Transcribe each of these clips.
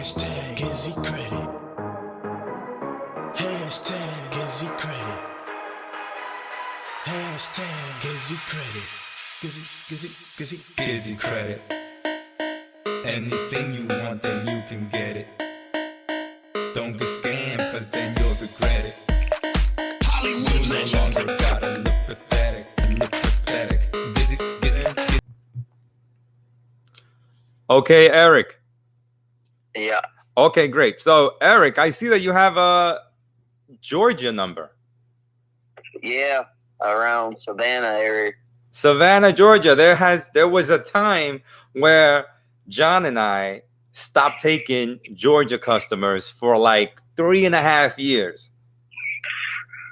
Hashtag GizzyCredit. Hashtag GizzyCredit. Hashtag GizzyCredit. GizzyCredit. Anything you want, then you can get it. Don't get scammed, cause then you'll regret it. Hollywood You no legend. longer gotta look pathetic. Gizzy. Okay, Eric. Yeah. Okay, great. So, Eric, I see that you have a Georgia number. Yeah. Around Savannah area. Savannah, Georgia. There was a time where John and I stopped taking Georgia customers for like 3.5 years.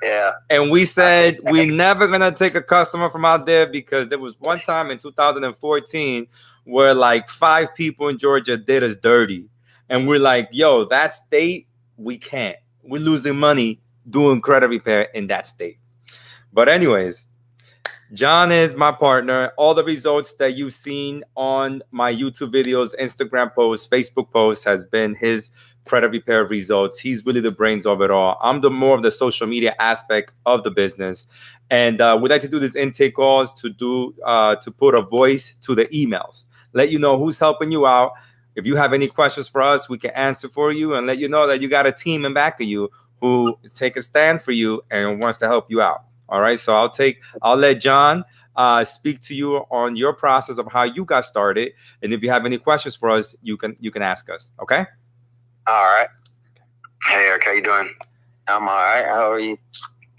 Yeah. And we said we're never gonna take a customer from out there because there was one time in 2014 where like 5 people in Georgia did us dirty. And we're like, yo, that state, we can't. We're losing money doing credit repair in that state. But anyways, John is my partner. All the results that you've seen on my YouTube videos, Instagram posts, Facebook posts has been his credit repair results. He's really the brains of it all. I'm the more of the social media aspect of the business. And we like to do these intake calls to put a voice to the emails. Let you know who's helping you out. If you have any questions for us, we can answer for you and let you know that you got a team in back of you who take a stand for you and wants to help you out. All right. So I'll let John speak to you on your process of how you got started. And if you have any questions for us, you can ask us. Okay. All right. Hey, Eric, how you doing? I'm all right. How are you?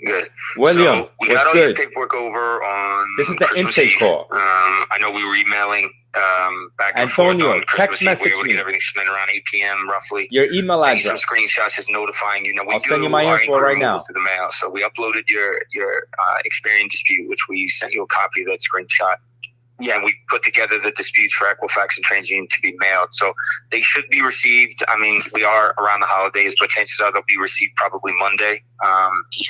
Good. William, So we what's got all your good? paperwork over on This is the Christmas intake Eve. call. I know we were emailing back and Antonio, forth on text Christmas Eve. message We were able to me. get everything submitted around 8 p.m. roughly. Your email Send you some address. screenshots just notifying you. Now, we I'll send you my our info inquiry right removal now. through the mail. So we uploaded your Experian dispute, which we sent you a copy of that screenshot. Yeah, and we put together the disputes for Equifax and TransUnion to be mailed. So they should be received. I mean, we are around the holidays, but chances are they'll be received probably Monday.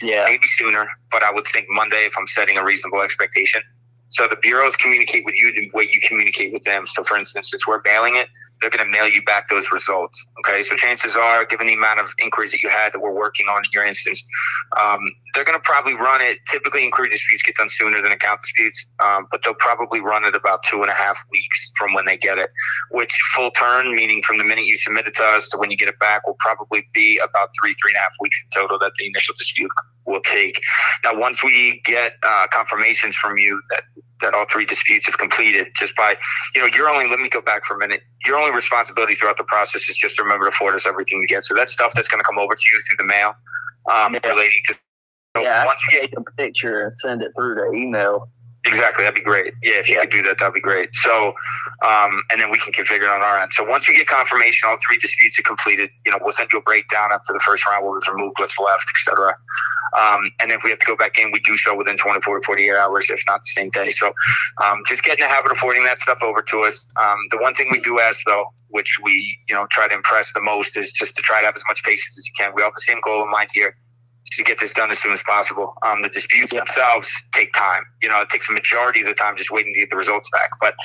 Yeah. Maybe sooner, but I would think Monday if I'm setting a reasonable expectation. So the bureaus communicate with you the way you communicate with them. So for instance, since we're mailing it, they're going to mail you back those results. Okay. So chances are, given the amount of inquiries that you had that we're working on in your instance, they're going to probably run it. Typically inquiry disputes get done sooner than account disputes, but they'll probably run it about 2.5 weeks from when they get it, which full turn, meaning from the minute you submit it to us to when you get it back, will probably be about 3.5 weeks in total that the initial dispute will take. Now, once we get confirmations from you that all 3 disputes have completed, just by, let me go back for a minute. Your only responsibility throughout the process is just to remember to forward us everything you get. So that stuff that's going to come over to you through the mail relating to. Yeah, once I can take a picture and send it through the email. Exactly. That'd be great. Yeah, if you could do that, that'd be great. So, and then we can configure it on our end. So once we get confirmation, all 3 disputes are completed, we'll send you a breakdown after the first round, we'll remove what's left, et cetera. And if we have to go back in, we do so within 24 to 48 hours, if not the same day. So just get in the habit of forwarding that stuff over to us. The one thing we do ask, though, which we, try to impress the most, is just to try to have as much patience as you can. We all have the same goal in mind here, to get this done as soon as possible. The disputes themselves take time. It takes the majority of the time just waiting to get the results back. But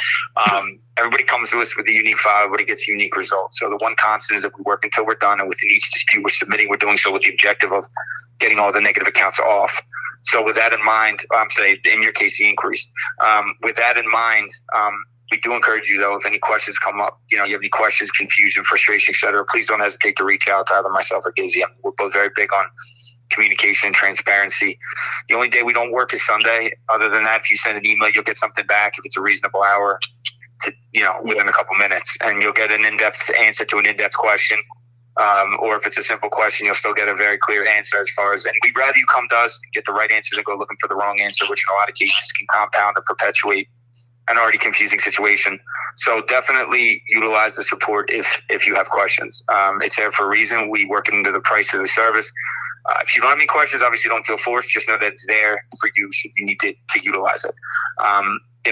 everybody comes to us with a unique file. Everybody gets unique results. So the one constant is that we work until we're done. And within each dispute we're submitting, we're doing so with the objective of getting all the negative accounts off. So with that in mind, I'm saying in your case, the increase. With that in mind, we do encourage you, though, if any questions come up, you have any questions, confusion, frustration, et cetera, please don't hesitate to reach out to either myself or Gizzy. We're both very big on communication and transparency. The only day we don't work is Sunday. Other than that, if you send an email, you'll get something back if it's a reasonable hour to, within a couple minutes, and you'll get an in-depth answer to an in-depth question. Or if it's a simple question, you'll still get a very clear answer as far as, and we'd rather you come to us and get the right answer than go looking for the wrong answer, which in a lot of cases can compound or perpetuate an already confusing situation. So definitely utilize the support if you have questions. It's there for a reason. We work into the price of the service. If you don't have any questions, obviously don't feel forced. Just know that it's there for you should you need to utilize it.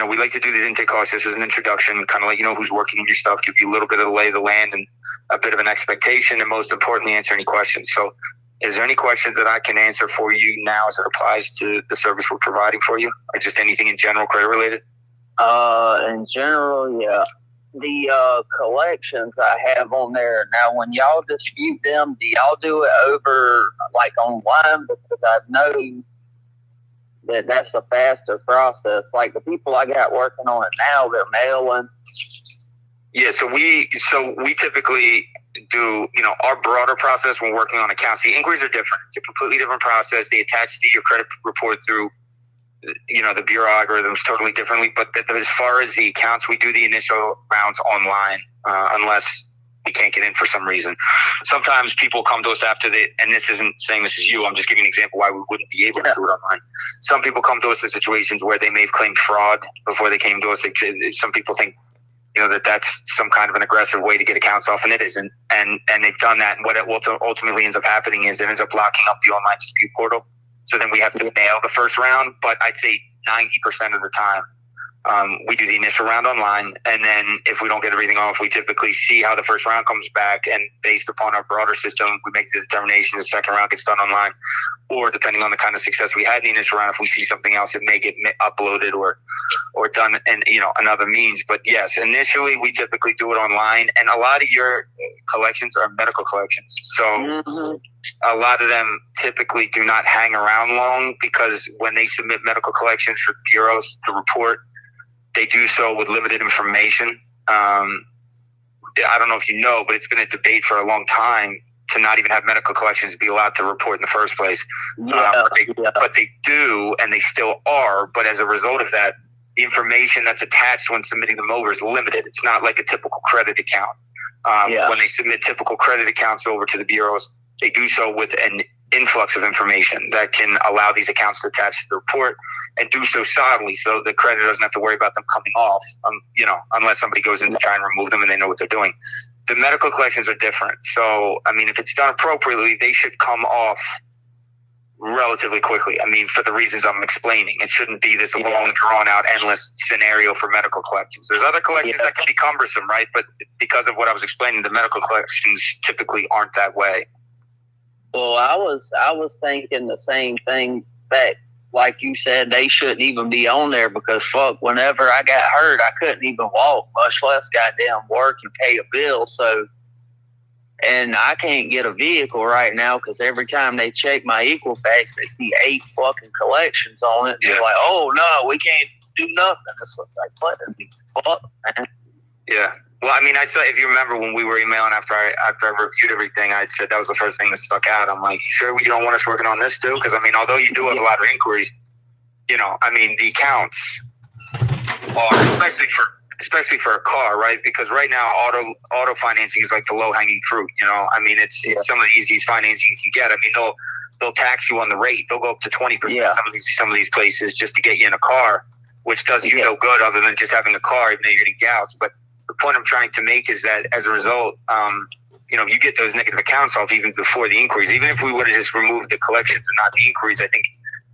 We like to do these intake calls just as an introduction, kind of let you know who's working in your stuff, give you a little bit of the lay of the land and a bit of an expectation, and most importantly, answer any questions. So is there any questions that I can answer for you now as it applies to the service we're providing for you, or just anything in general credit related? In general, yeah. the collections I have on there now, when y'all dispute them, do y'all do it over like online? Because I know that's a faster process. Like the people I got working on it now, they're mailing. Yeah, so we typically do, our broader process when working on accounts. The inquiries are different. It's a completely different process. They attach to your credit report through, the bureau algorithms totally differently. But as far as the accounts, we do the initial rounds online unless we can't get in for some reason. Sometimes people come to us after and this isn't saying this is you, I'm just giving an example why we wouldn't be able to do it online. Some people come to us in situations where they may have claimed fraud before they came to us. Some people think that's some kind of an aggressive way to get accounts off, and it isn't. And they've done that. And what it ultimately ends up happening is it ends up locking up the online dispute portal. So then we have to nail the first round. But I'd say 90% of the time, we do the initial round online. And then if we don't get everything off, we typically see how the first round comes back. And based upon our broader system, we make the determination the second round gets done online. Or depending on the kind of success we had in the initial round, if we see something else, it may get uploaded or done in another means. But yes, initially we typically do it online, and a lot of your collections are medical collections. So a lot of them typically do not hang around long, because when they submit medical collections for bureaus to report, they do so with limited information. I don't know if you know, but it's been a debate for a long time to not even have medical collections be allowed to report in the first place. But they do, and they still are. But as a result of that, the information that's attached when submitting them over is limited. It's not like a typical credit account. When they submit typical credit accounts over to the bureaus, they do so with an influx of information that can allow these accounts to attach to the report, and do so solidly, so the creditor doesn't have to worry about them coming off, unless somebody goes in to try and remove them and they know what they're doing. The medical collections are different. So, if it's done appropriately, they should come off relatively quickly. For the reasons I'm explaining, it shouldn't be this long, drawn-out, endless scenario for medical collections. There's other collections that can be cumbersome, right? But because of what I was explaining, the medical collections typically aren't that way. Well, I was thinking the same thing back. Like you said, they shouldn't even be on there, because whenever I got hurt, I couldn't even walk, much less goddamn work and pay a bill. So, and I can't get a vehicle right now, because every time they check my Equifax, they see 8 fucking collections on it. They're like, "Oh no, we can't do nothing." It's like, what the fuck, man? Yeah. Well, I saw, if you remember when we were emailing after I reviewed everything, I said that was the first thing that stuck out. I'm like, sure you don't want us working on this too? Because although you do have a lot of inquiries, the accounts are, especially for a car, right? Because right now auto financing is like the low hanging fruit. It's some of the easiest financing you can get. They'll tax you on the rate. They'll go up to 20%. Some of these places just to get you in a car, which does you no good other than just having a car, even though you're getting gouts. But the point I'm trying to make is that as a result, you get those negative accounts off even before the inquiries. Even if we would have just removed the collections and not the inquiries, I think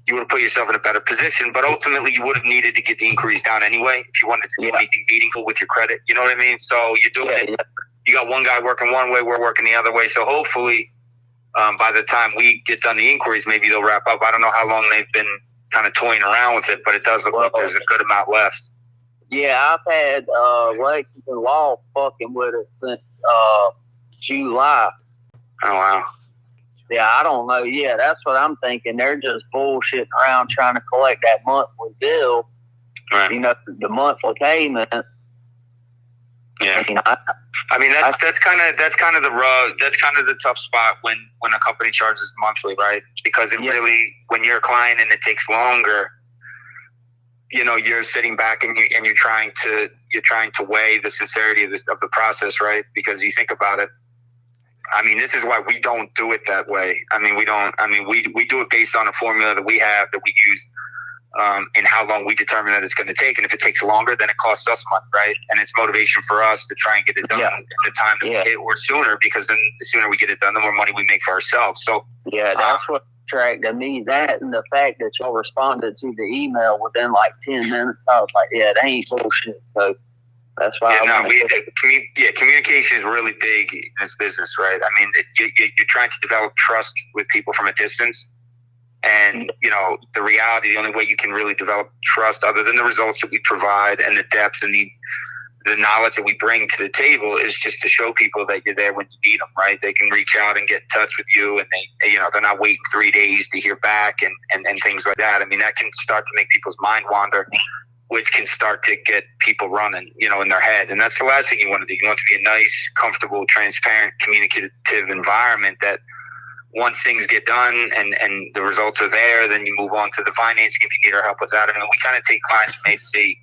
you would have put yourself in a better position. But ultimately, you would have needed to get the inquiries down anyway if you wanted to do anything meaningful with your credit. You know what I mean? So you're doing it. You got one guy working one way, we're working the other way. So hopefully, by the time we get done the inquiries, maybe they'll wrap up. I don't know how long they've been kind of toying around with it, but it does look like there's a good amount left. Yeah, I've had Lexington Law fucking with it since July. Oh, wow. Yeah, I don't know. Yeah, that's what I'm thinking. They're just bullshitting around trying to collect that monthly bill. Right. The monthly payment. Yeah. That's kind of the rub. That's kind of the tough spot when a company charges monthly, right? Because it really, when you're a client and it takes longer, you're sitting back and you're trying to weigh the sincerity of the process, right? Because you think about it. This is why we don't do it that way. We do it based on a formula that we have, that we use, and how long we determine that it's going to take. And if it takes longer, then it costs us money, right? And it's motivation for us to try and get it done in the time that we hit, or sooner, because then the sooner we get it done, the more money we make for ourselves. So that's what attracted me, that and the fact that y'all responded to the email within like 10 minutes. I was like, that ain't bullshit. So that's why communication is really big in this business, right? You're trying to develop trust with people from a distance. And, the reality, the only way you can really develop trust, other than the results that we provide and the depth and the knowledge that we bring to the table is just to show people that you're there when you need them, right? They can reach out and get in touch with you, and they're not waiting 3 days to hear back and things like that. I mean, that can start to make people's mind wander, which can start to get people running, in their head. And that's the last thing you want to do. You want it to be a nice, comfortable, transparent, communicative environment that once things get done and the results are there, then you move on to the financing if you need our help with that. I mean, we kind of take clients from A to Z,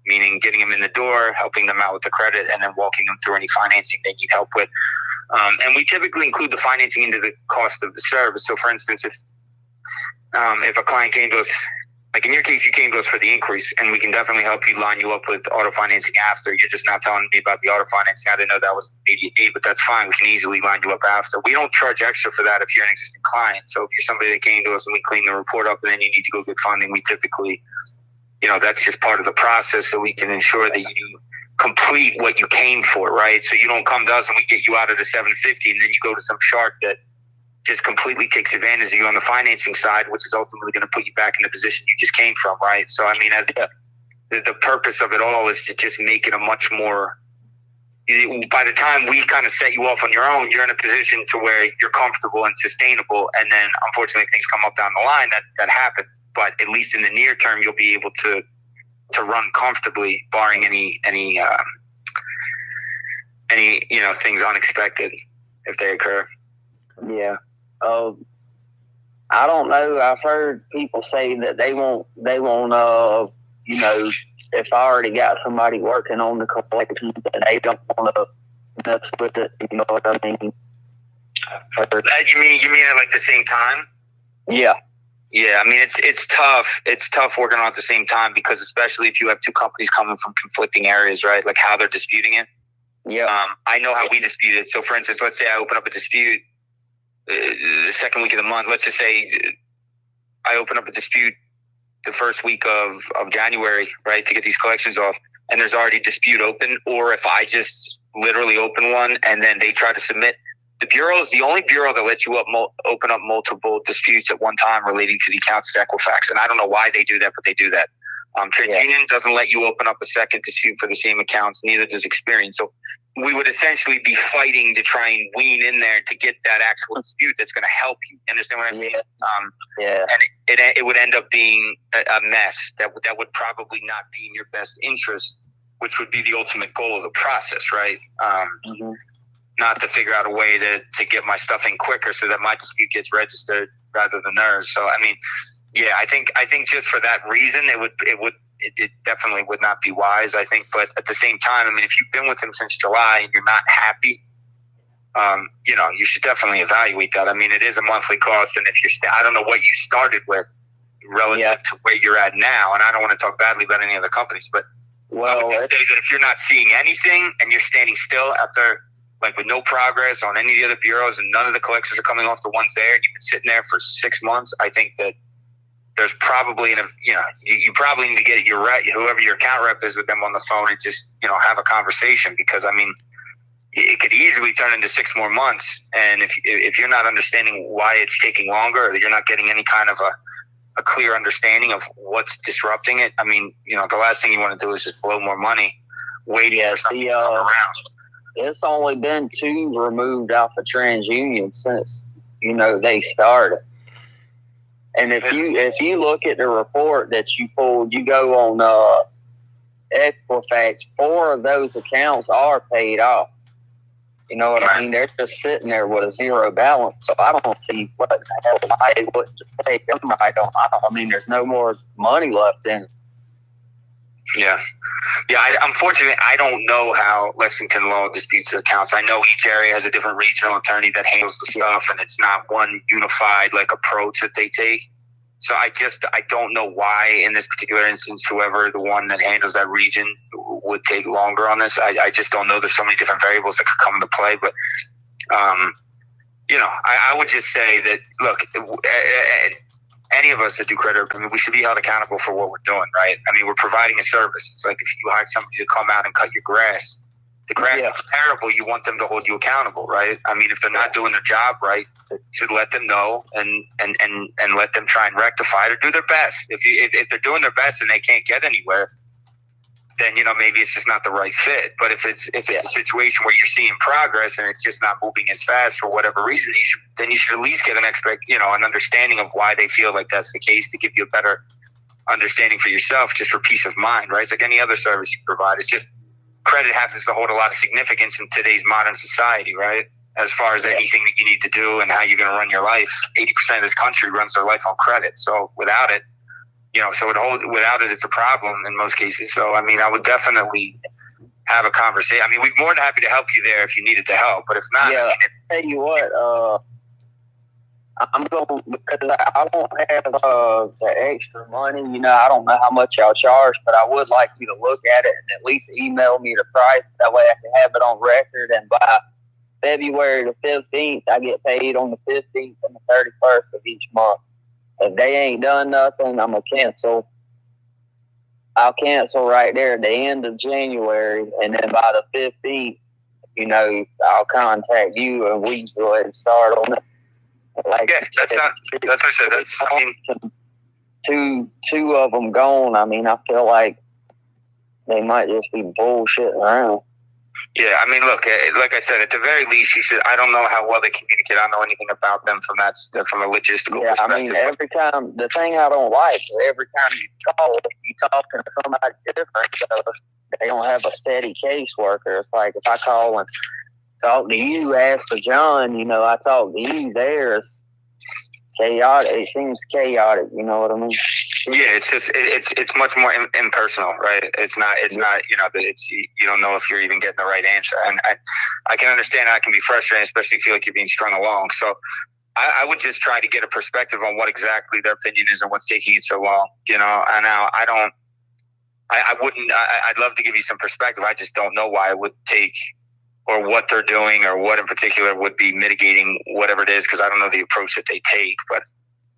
meaning getting them in the door, helping them out with the credit, and then walking them through any financing they need help with. And we typically include the financing into the cost of the service. So, for instance, if a client came to us, like in your case, you came to us for the increase, and we can definitely help you line you up with auto financing after. You're just not telling me about the auto financing. I didn't know that was an immediate need, but that's fine. We can easily line you up after. We don't charge extra for that if you're an existing client. So if you're somebody that came to us and we clean the report up and then you need to go get funding, we typically, that's just part of the process, so we can ensure that you complete what you came for, right? So you don't come to us and we get you out of the 750 and then you go to some shark that just completely takes advantage of you on the financing side, which is ultimately going to put you back in the position you just came from, right? So, I mean, as the purpose of it all is to just make it a much more, by the time we kind of set you off on your own, you're in a position to where you're comfortable and sustainable. And then, unfortunately, things come up down the line that happen. But at least in the near term, you'll be able to run comfortably, barring any things unexpected if they occur. Yeah. I don't know. I've heard people say that they won't, if I already got somebody working on the collection, that they don't want to mess with it. You know what I mean? You mean at like the same time? Yeah. Yeah, I mean, it's tough. It's tough working on at the same time, because especially if you have two companies coming from conflicting areas, right? Like how they're disputing it. Yeah. I know how we dispute it. So, for instance, let's say I open up a dispute the second week of the month. Let's just say I open up a dispute the first week of January, right, to get these collections off, and there's already a dispute open. Or if I just literally open one and then they try to submit. The bureau is the only bureau that lets you open up multiple disputes at one time relating to the accounts is Equifax. And I don't know why they do that, but they do that. TransUnion doesn't let you open up a second dispute for the same accounts. Neither does Experian. So we would essentially be fighting to try and wean in there to get that actual dispute that's going to help you. Understand what I mean? And it would end up being a mess that would probably not be in your best interest, which would be the ultimate goal of the process, right? Not to figure out a way to get my stuff in quicker so that my dispute gets registered rather than theirs. So, I mean, yeah, I think just for that reason, it definitely would not be wise, I think. But at the same time, I mean, if you've been with him since July and you're not happy, you should definitely evaluate that. I mean, it is a monthly cost, and if I don't know what you started with relative to where you're at now, and I don't want to talk badly about any other companies, but I would just say that if you're not seeing anything and you're standing still after, like, with no progress on any of the other bureaus and none of the collections are coming off the ones there, and you've been sitting there for 6 months, I think that there's probably, you probably need to get whoever your account rep is with them on the phone and just, have a conversation, because, I mean, it could easily turn into 6 more months. And if you're not understanding why it's taking longer, or you're not getting any kind of a clear understanding of what's disrupting it, I mean, the last thing you want to do is just blow more money waiting for something to come around. It's only been 2 removed off of TransUnion since, they started. And if you look at the report that you pulled, you go on Equifax, 4 of those accounts are paid off. You know what I mean? They're just sitting there with a zero balance. So I don't see what the hell why they wouldn't just take them. I mean, there's no more money left in it. Yeah. Unfortunately, I don't know how Lexington Law disputes their accounts. I know each area has a different regional attorney that handles the stuff, and it's not one unified approach that they take. So I don't know why in this particular instance, whoever the one that handles that region would take longer on this. I just don't know. There's so many different variables that could come into play, but I would just say that, look, any of us that do credit, I mean, we should be held accountable for what we're doing, right? I mean, we're providing a service. It's like if you hired somebody to come out and cut your grass, the grass is terrible. You want them to hold you accountable, right? I mean, if they're not doing their job right, you should let them know and let them try and rectify it or do their best. If they're doing their best and they can't get anywhere, then, maybe it's just not the right fit. But if it's a situation where you're seeing progress and it's just not moving as fast for whatever reason, you should at least get an understanding of why they feel like that's the case, to give you a better understanding for yourself, just for peace of mind, right? It's like any other service you provide. It's just credit happens to hold a lot of significance in today's modern society, right? As far as anything that you need to do and how you're going to run your life, 80% of this country runs their life on credit. So without it, without it, it's a problem in most cases. So, I mean, I would definitely have a conversation. I mean, we're more than happy to help you there if you needed to help. But if not, tell you what, I'm going, because I don't have the extra money. I don't know how much y'all charge, but I would like you to look at it and at least email me the price. That way I can have it on record. And by February the 15th, I get paid on the 15th and the 31st of each month. If they ain't done nothing, I'm going to cancel. I'll cancel right there at the end of January. And then by the 15th, I'll contact you and we can go ahead and start on it. That's what I said. Two of them gone. I mean, I feel like they might just be bullshitting around. Yeah, I mean, look, like I said, at the very least, you should. I don't know how well they communicate. I don't know anything about them from a logistical perspective. I mean, every time, the thing I don't like is every time you call, you talking to somebody different. So they don't have a steady caseworker. It's like if I call and talk to you, ask for John, I talk to you, there's chaotic. It seems chaotic, you know what I mean? Yeah, it's just it's much more impersonal, right? It's not you don't know if you're even getting the right answer, and I can understand that can be frustrating, especially if you feel like you're being strung along. So I would just try to get a perspective on what exactly their opinion is and what's taking it so long, And now I'd love to give you some perspective. I just don't know why it would take, or what they're doing, or what in particular would be mitigating whatever it is, because I don't know the approach that they take. But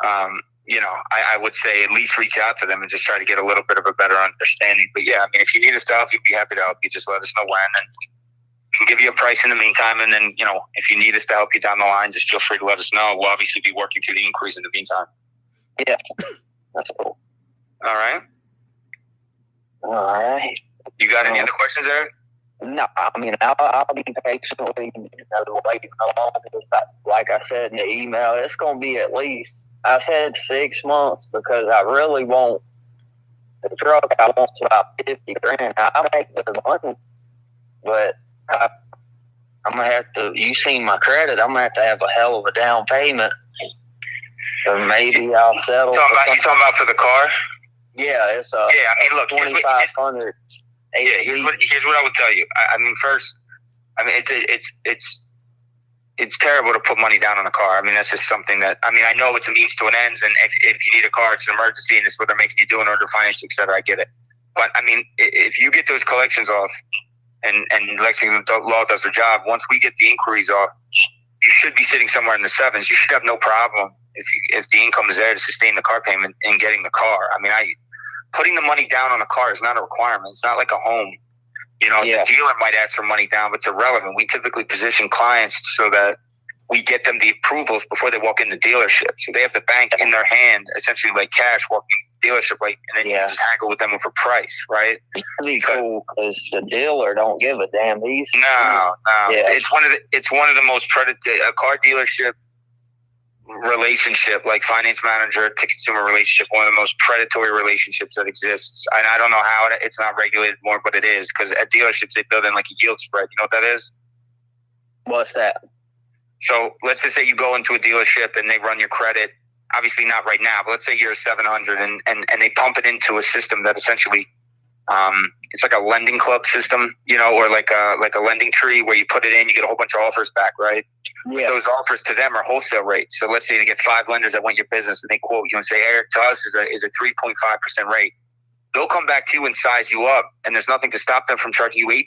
I would say at least reach out to them and just try to get a little bit of a better understanding. But yeah, I mean, if you need us to help, we'd be happy to help you. Just let us know when, and we can give you a price in the meantime. And then, if you need us to help you down the line, just feel free to let us know. We'll obviously be working through the inquiries in the meantime. Yeah, that's cool. All right. All right. You got any other questions, Eric? No, I mean, I'll be patiently waiting along. Like I said in the email, it's going to be at least, I said 6 months, because I really want the truck. I want about 50 grand. I'll make the money, but I'm going to have to, you seen my credit, I'm going to have a hell of a down payment. Or maybe I'll settle. You talking about for the car? Yeah, it's I mean, look, 2,500. Yeah, here's what I would tell you. I mean, first, I mean, it's terrible to put money down on a car. I mean, that's just something that, I mean, I know it's a means to an end, and if you need a car, it's an emergency, and it's what they're making you do in order to finance you, et cetera. I get it. But, I mean, if you get those collections off, and Lexington Law does their job, once we get the inquiries off, you should be sitting somewhere in the sevens. You should have no problem if the income is there to sustain the car payment and getting the car. I mean, putting the money down on a car is not a requirement. It's not like a home. The dealer might ask for money down, but it's irrelevant. We typically position clients so that we get them the approvals before they walk in the dealership. So they have the bank in their hand, essentially like cash, walking in the dealership, and then you just haggle with them for price, right? That'd be cool, because the dealer don't give a damn. No. Yeah. It's one of the most a car dealership relationship, like finance manager to consumer relationship, one of the most predatory relationships that exists. And I don't know how it's not regulated more, but it is, because at dealerships they build in like a yield spread. You know what that is? What's that? So let's just say you go into a dealership and they run your credit. Obviously not right now, but let's say you're a 700 and they pump it into a system that essentially it's like a lending club system, or like a lending tree where you put it in, you get a whole bunch of offers back, right? Yeah. But those offers to them are wholesale rates. So let's say they get 5 lenders that want your business, and they quote you and say, Eric, to us is a 3.5% rate. They'll come back to you and size you up, and there's nothing to stop them from charging you 8%.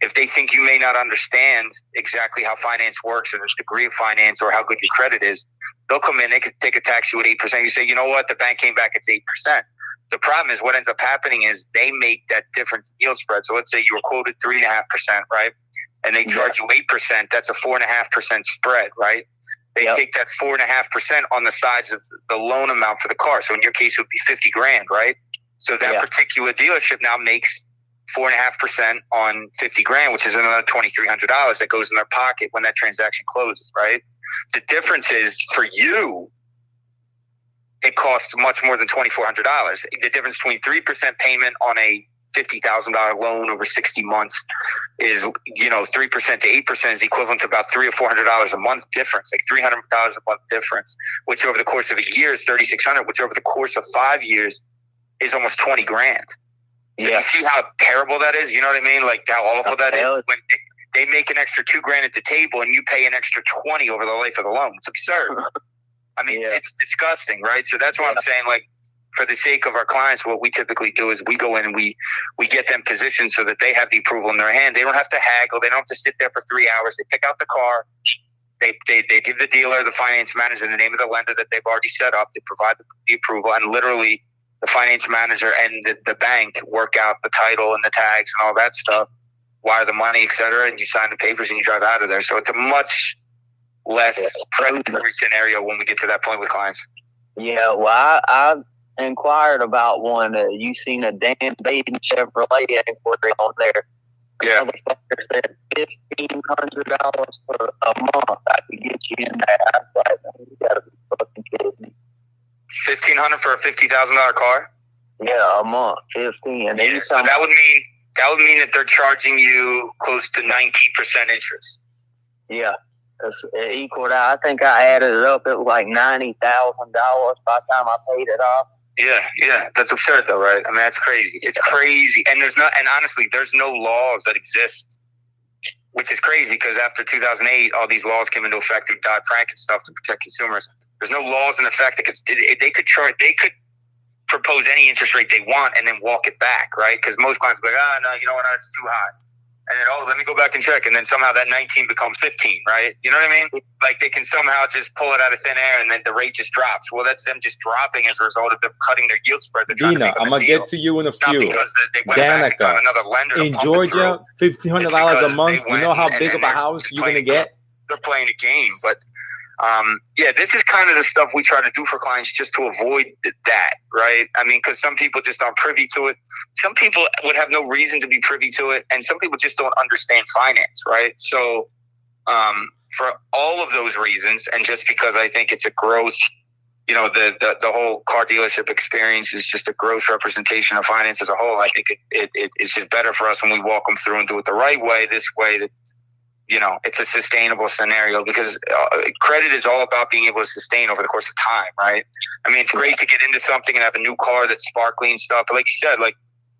If they think you may not understand exactly how finance works or the degree of finance or how good your credit is, they'll come in, they could take a tax you at 8%. You say, you know what, the bank came back, it's 8%. The problem is what ends up happening is they make that difference in yield spread. So let's say you were quoted 3.5%, right? And they charge you 8%. That's a 4.5% spread, right? They take that 4.5% on the sides of the loan amount for the car. So in your case, it would be 50 grand, right? So that particular dealership now makes 4.5% on 50 grand, which is another $2,300 that goes in their pocket when that transaction closes, right? The difference is for you, it costs much more than $2,400. The difference between 3% payment on a $50,000 loan over 60 months is, 3% to 8% is equivalent to about $300 or $400 a month difference, like $300 a month difference, which over the course of a year is $3,600, which over the course of 5 years is almost 20 grand. Yeah. You see how terrible that is? You know what I mean? Like how awful that is? When they make an extra $2 grand at the table and you pay an extra 20 over the life of the loan. It's absurd. I mean, it's disgusting, right? So that's why I'm saying, like, for the sake of our clients, what we typically do is we go in and we get them positioned so that they have the approval in their hand. They don't have to haggle. They don't have to sit there for 3 hours. They pick out the car. They give the dealer, the finance manager, the name of the lender that they've already set up. They provide the approval, and literally the finance manager and the bank work out the title and the tags and all that stuff, wire the money, et cetera, and you sign the papers and you drive out of there. So it's a much less predatory scenario when we get to that point with clients. Yeah, well, I've inquired about one. You seen a Dan Baden Chevrolet inquiry on there? Yeah. The motherfucker said $1,500 for a month. I could get you in there. I was like, man, you gotta be fucking kidding me. $1,500 for a $50,000 car? Yeah, a month, 15. And yeah, so that would mean that they're charging you close to 19% interest. Yeah. It equaled out. I think I added it up. It was like $90,000 by the time I paid it off. Yeah, that's absurd though, right? I mean, that's crazy. It's crazy, and honestly, there's no laws that exist, which is crazy because after 2008, all these laws came into effect through Dodd-Frank and stuff to protect consumers. There's no laws in effect that they could propose any interest rate they want and then walk it back, right? Because most clients are like, no, you know what, it's too high. And then, let me go back and check. And then somehow that 19 becomes 15, right? You know what I mean? Like they can somehow just pull it out of thin air and then the rate just drops. Well, that's them just dropping as a result of them cutting their yield spread. Dina, I'm going to get to you in a few. Not because they went back and found another lender to in pump Georgia, $1,500 a month. You know how big of a house you're going to get? They're playing a game. But, this is kind of the stuff we try to do for clients just to avoid that, right? I mean, because some people just aren't privy to it. Some people would have no reason to be privy to it, and some people just don't understand finance, right? So for all of those reasons, and just because I think it's a gross, the whole car dealership experience is just a gross representation of finance as a whole. I think it's just better for us when we walk them through and do it the right way, this way that, it's a sustainable scenario because credit is all about being able to sustain over the course of time, right? I mean, it's great to get into something and have a new car that's sparkly and stuff. But like you said, like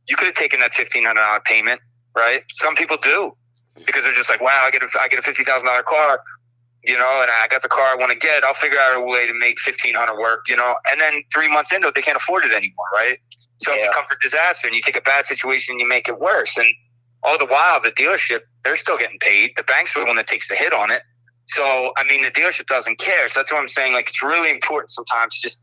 you could have taken that $1,500 payment, right? Some people do because they're just like, wow, I get a $50,000 car, and I got the car I want to get. I'll figure out a way to make $1,500 work, and then 3 months into it, they can't afford it anymore, right? So it becomes a disaster and you take a bad situation and you make it worse. And all the while, the dealership, they're still getting paid. The bank's the one that takes the hit on it. So, I mean, the dealership doesn't care. So that's what I'm saying. Like, it's really important sometimes to just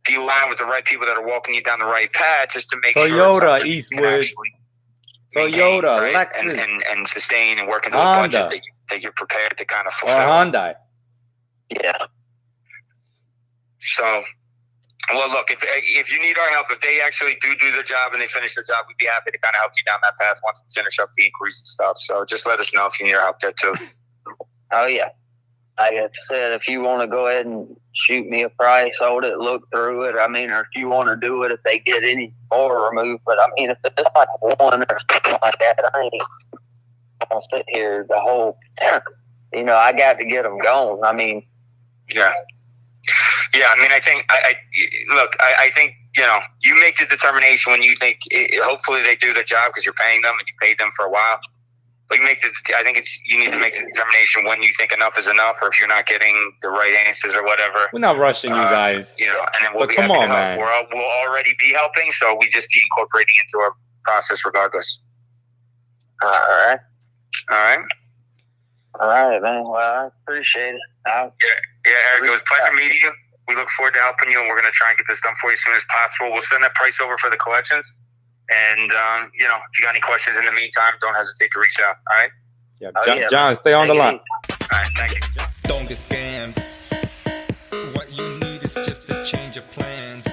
be aligned with the right people that are walking you down the right path just to make sure Toyota, Eastwood, Toyota, right? Lexus, and sustain and work into Honda. a budget that you're prepared to kind of fulfill. Or Hyundai. Yeah. So, well, look, if you need our help, if they actually do their job and they finish their job, we'd be happy to kind of help you down that path once we finish up the inquiries and stuff. So just let us know if you need our help there too. Oh, yeah. Like I said, if you want to go ahead and shoot me a price, hold it, look through it. I mean, or if you want to do it, if they get any more removed. But I mean, if it's like one or something like that, I ain't going to sit here the whole time. I got to get them going. I mean, yeah. Yeah, I mean, I think, I think, you make the determination when you think, hopefully they do their job because you're paying them and you paid them for a while. But I think you need to make the determination when you think enough is enough, or if you're not getting the right answers or whatever. We're not rushing you guys. And then we'll but be come happy on, to help. man. We'll already be helping, so we just be incorporating into our process regardless. all right. All right? All right, man. Well, I appreciate it. Yeah, Eric, it was a pleasure meeting you. We look forward to helping you, and we're going to try and get this done for you as soon as possible. We'll send that price over for the collections. And, if you got any questions in the meantime, don't hesitate to reach out. All right? Yeah, John, stay on the line. All right, thank you. Don't get scammed. What you need is just a change of plans.